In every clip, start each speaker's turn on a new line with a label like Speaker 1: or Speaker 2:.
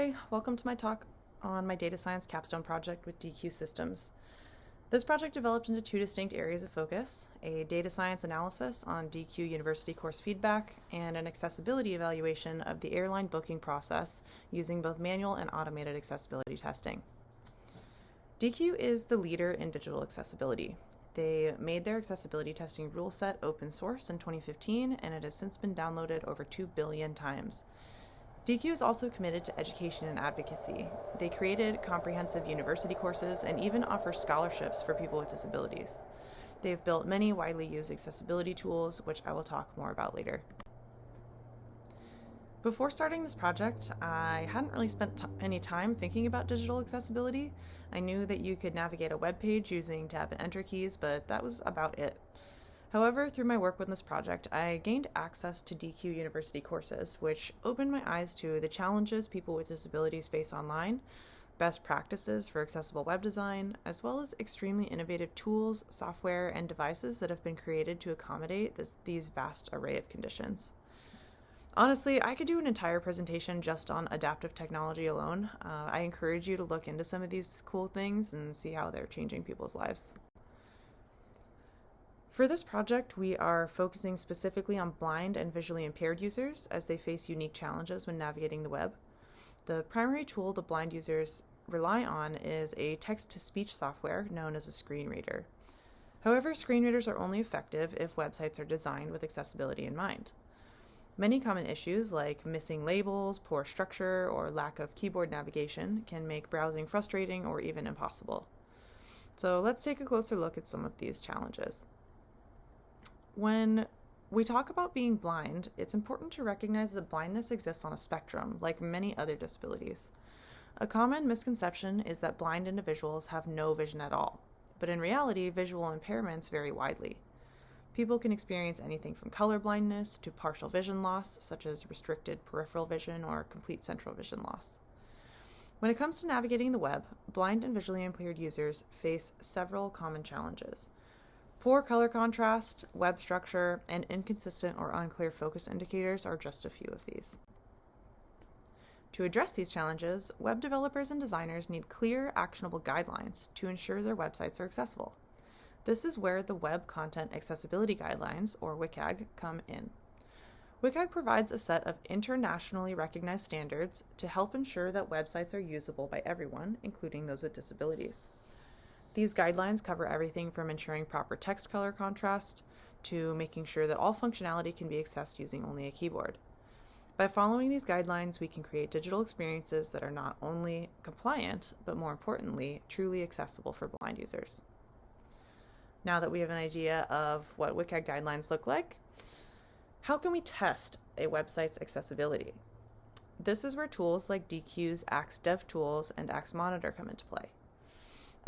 Speaker 1: Hi, welcome to my talk on my data science capstone project with Deque Systems. This project developed into two distinct areas of focus, a data science analysis on Deque University course feedback and an accessibility evaluation of the airline booking process using both manual and automated accessibility testing. Deque is the leader in digital accessibility. They made their accessibility testing rule set open source in 2015, and it has since been downloaded over 2 billion times. Deque is also committed to education and advocacy. They created comprehensive university courses and even offer scholarships for people with disabilities. They've built many widely used accessibility tools, which I will talk more about later. Before starting this project, I hadn't really spent any time thinking about digital accessibility. I knew that you could navigate a web page using tab and enter keys, but that was about it. However, through my work with this project, I gained access to Deque University courses, which opened my eyes to the challenges people with disabilities face online, best practices for accessible web design, as well as extremely innovative tools, software, and devices that have been created to accommodate these vast array of conditions. Honestly, I could do an entire presentation just on adaptive technology alone. I encourage you to look into some of these cool things and see how they're changing people's lives. For this project, we are focusing specifically on blind and visually impaired users as they face unique challenges when navigating the web. The primary tool the blind users rely on is a text-to-speech software known as a screen reader. However, screen readers are only effective if websites are designed with accessibility in mind. Many common issues like missing labels, poor structure, or lack of keyboard navigation can make browsing frustrating or even impossible. So let's take a closer look at some of these challenges. When we talk about being blind, it's important to recognize that blindness exists on a spectrum, like many other disabilities. A common misconception is that blind individuals have no vision at all, but in reality, visual impairments vary widely. People can experience anything from color blindness to partial vision loss, such as restricted peripheral vision or complete central vision loss. When it comes to navigating the web, blind and visually impaired users face several common challenges. Poor color contrast, web structure, and inconsistent or unclear focus indicators are just a few of these. To address these challenges, web developers and designers need clear, actionable guidelines to ensure their websites are accessible. This is where the Web Content Accessibility Guidelines, or WCAG, come in. WCAG provides a set of internationally recognized standards to help ensure that websites are usable by everyone, including those with disabilities. These guidelines cover everything from ensuring proper text color contrast to making sure that all functionality can be accessed using only a keyboard. By following these guidelines, we can create digital experiences that are not only compliant, but more importantly, truly accessible for blind users. Now that we have an idea of what WCAG guidelines look like, how can we test a website's accessibility? This is where tools like Deque's Axe DevTools and Axe Monitor come into play.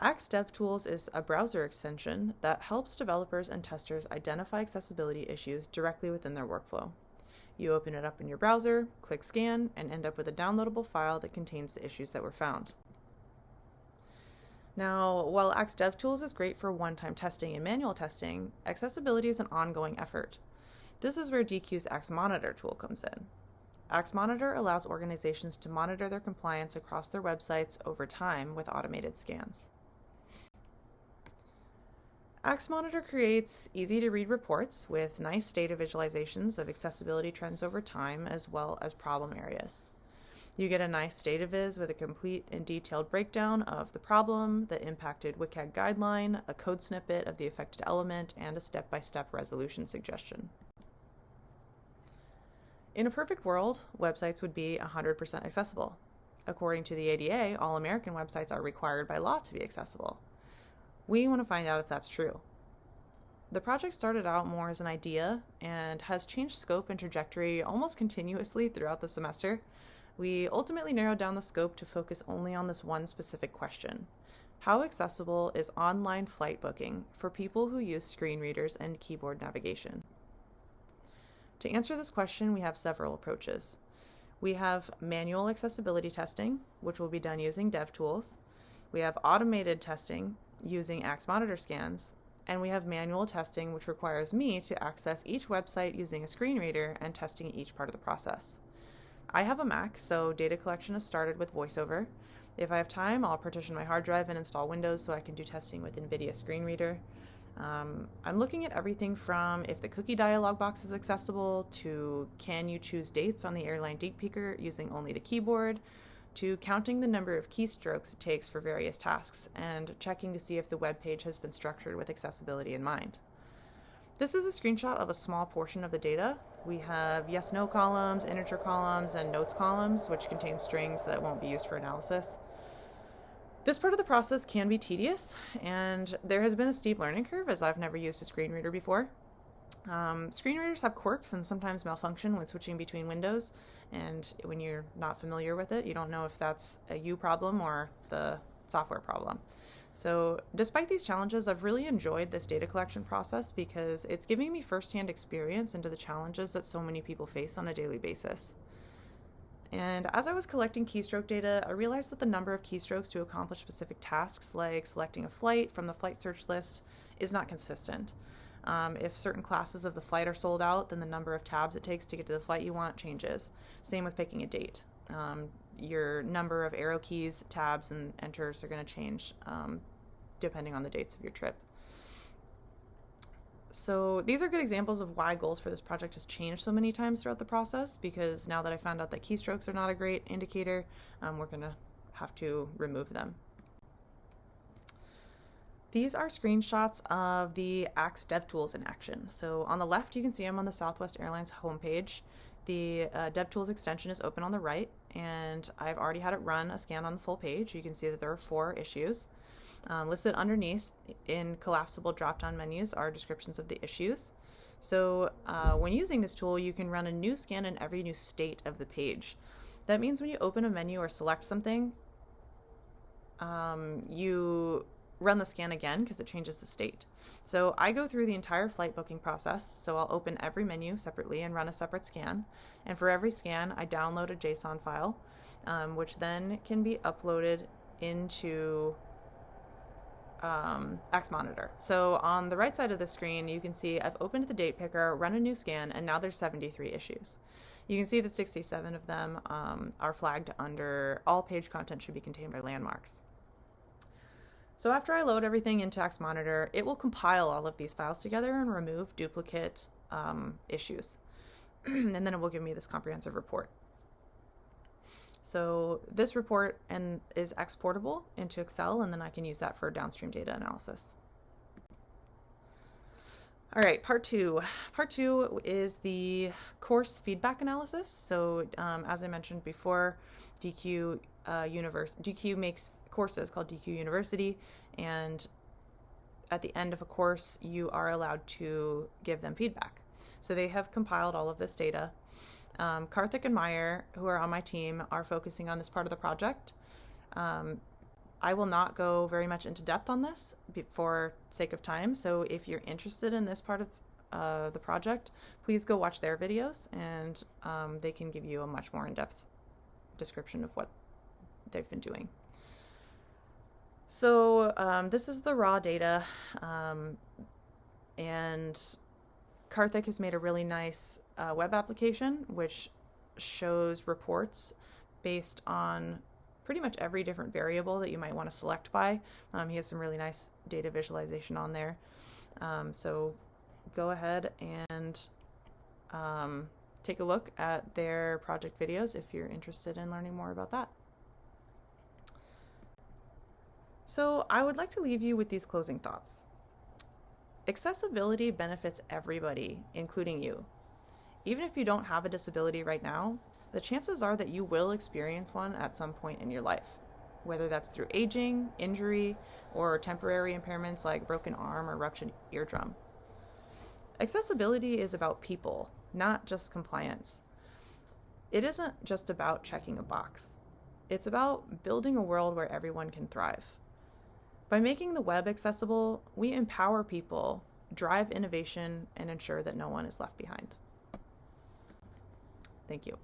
Speaker 1: Axe DevTools is a browser extension that helps developers and testers identify accessibility issues directly within their workflow. You open it up in your browser, click scan, and end up with a downloadable file that contains the issues that were found. Now, while Axe DevTools is great for one-time testing and manual testing, accessibility is an ongoing effort. This is where Deque's Axe Monitor tool comes in. Axe Monitor allows organizations to monitor their compliance across their websites over time with automated scans. Axe Monitor creates easy-to-read reports with nice data visualizations of accessibility trends over time as well as problem areas. You get a nice data viz with a complete and detailed breakdown of the problem, the impacted WCAG guideline, a code snippet of the affected element, and a step-by-step resolution suggestion. In a perfect world, websites would be 100% accessible. According to the ADA, all American websites are required by law to be accessible. We want to find out if that's true. The project started out more as an idea and has changed scope and trajectory almost continuously throughout the semester. We ultimately narrowed down the scope to focus only on this one specific question. How accessible is online flight booking for people who use screen readers and keyboard navigation? To answer this question, we have several approaches. We have manual accessibility testing, which will be done using DevTools. We have automated testing using Axe Monitor scans, and we have manual testing, which requires me to access each website using a screen reader and testing each part of the process. I have a Mac, so data collection is started with VoiceOver. If I have time, I'll partition my hard drive and install Windows so I can do testing with NVIDIA Screen Reader. I'm looking at everything from if the cookie dialog box is accessible, to can you choose dates on the airline date picker using only the keyboard, to counting the number of keystrokes it takes for various tasks, and checking to see if the web page has been structured with accessibility in mind. This is a screenshot of a small portion of the data. We have yes/no columns, integer columns, and notes columns, which contain strings that won't be used for analysis. This part of the process can be tedious, and there has been a steep learning curve as I've never used a screen reader before. Screen readers have quirks and sometimes malfunction when switching between windows, and when you're not familiar with it, you don't know if that's a you problem or the software problem. So despite these challenges, I've really enjoyed this data collection process because it's giving me firsthand experience into the challenges that so many people face on a daily basis. And as I was collecting keystroke data, I realized that the number of keystrokes to accomplish specific tasks, like selecting a flight from the flight search list, is not consistent. If certain classes of the flight are sold out, then the number of tabs it takes to get to the flight you want changes. Same with picking a date. Your number of arrow keys, tabs, and enters are going to change depending on the dates of your trip. So these are good examples of why goals for this project has changed so many times throughout the process, because now that I found out that keystrokes are not a great indicator, we're going to have to remove them. These are screenshots of the Axe DevTools in action. So on the left, you can see I'm on the Southwest Airlines homepage. The DevTools extension is open on the right, and I've already had it run a scan on the full page. You can see that there are 4 issues. Listed underneath in collapsible drop-down menus are descriptions of the issues. So when using this tool, you can run a new scan in every new state of the page. That means when you open a menu or select something, you run the scan again because it changes the state. So I go through the entire flight booking process, so I'll open every menu separately and run a separate scan. And for every scan, I download a JSON file, which then can be uploaded into Axe Monitor. So on the right side of the screen, you can see I've opened the date picker, run a new scan, and now there's 73 issues. You can see that 67 of them are flagged under all page content should be contained by landmarks. So after I load everything into Axe Monitor, it will compile all of these files together and remove duplicate issues. And then it will give me this comprehensive report. So this report is exportable into Excel, and then I can use that for downstream data analysis. All right, part 2. Part 2 is the course feedback analysis. So as I mentioned before, Deque makes courses called Deque University, and at the end of a course, you are allowed to give them feedback. So they have compiled all of this data. Karthik and Meyer, who are on my team, are focusing on this part of the project. I will not go very much into depth on this for sake of time, so if you're interested in this part of the project, please go watch their videos, and they can give you a much more in-depth description of what they've been doing. So this is the raw data, and Karthik has made a really nice web application which shows reports based on pretty much every different variable that you might want to select by. He has some really nice data visualization on there. So go ahead and take a look at their project videos if you're interested in learning more about that. So I would like to leave you with these closing thoughts. Accessibility benefits everybody, including you. Even if you don't have a disability right now, the chances are that you will experience one at some point in your life, whether that's through aging, injury, or temporary impairments like broken arm or ruptured eardrum. Accessibility is about people, not just compliance. It isn't just about checking a box. It's about building a world where everyone can thrive. By making the web accessible, we empower people, drive innovation, and ensure that no one is left behind. Thank you.